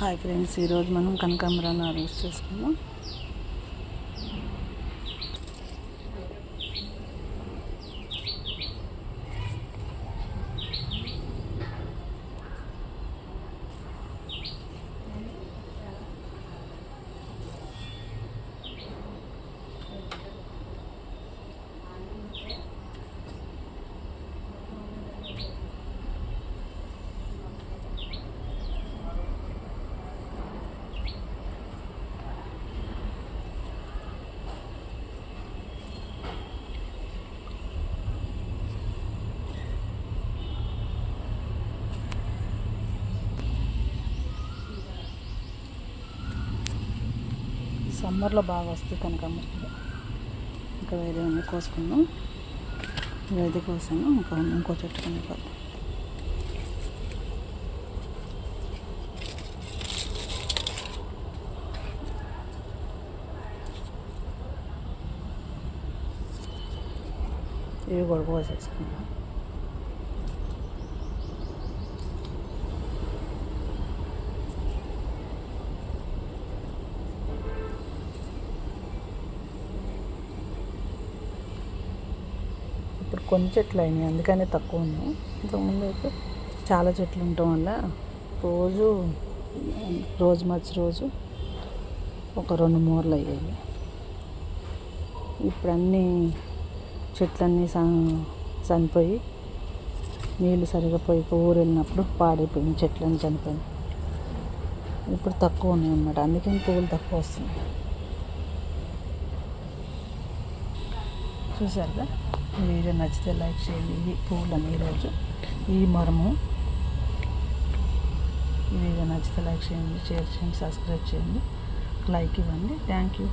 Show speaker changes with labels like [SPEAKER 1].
[SPEAKER 1] Hi friends, ఈరోజు మనం కనకాంబరాన్ని harvest చేసుకుందాం. సమ్మర్లో బాగా వస్తాయి కనకాంబరాలు. ఇంకా వేరే ఉన్నాయి కోసుకుందాం. ఇవైతే కోసాను, ఇంకో చెట్టు కనిపోతాం. ఇవి కూడా కోసేసుకుందాం. ఇప్పుడు కొన్ని చెట్లు అయినాయి, అందుకనే తక్కువ ఉన్నాయి. ఇంతకుముందు అయితే చాలా చెట్లు ఉండటం వల్ల రోజు మధ్య రోజు ఒక 2 మూరలు అయ్యాయి. ఇప్పుడు అన్నీ చెట్లన్నీ చనిపోయి, నీళ్ళు సరిగా పోయి ఊరు వెళ్ళినప్పుడు పాడైపోయింది, చెట్లన్నీ చనిపోయింది. ఇప్పుడు తక్కువ ఉన్నాయి అన్నమాట, అందుకని పువ్వులు తక్కువ వస్తున్నాయి. చూసారుగా, ఈ వీడియో నచ్చితే లైక్ చేయండి. ఇది పువ్వులని ఈరోజు ఈ మరము. ఈ వీడియో నచ్చితే లైక్ చేయండి, షేర్ చేయండి, సబ్స్క్రైబ్ చేయండి, లైక్ ఇవ్వండి. Thank you.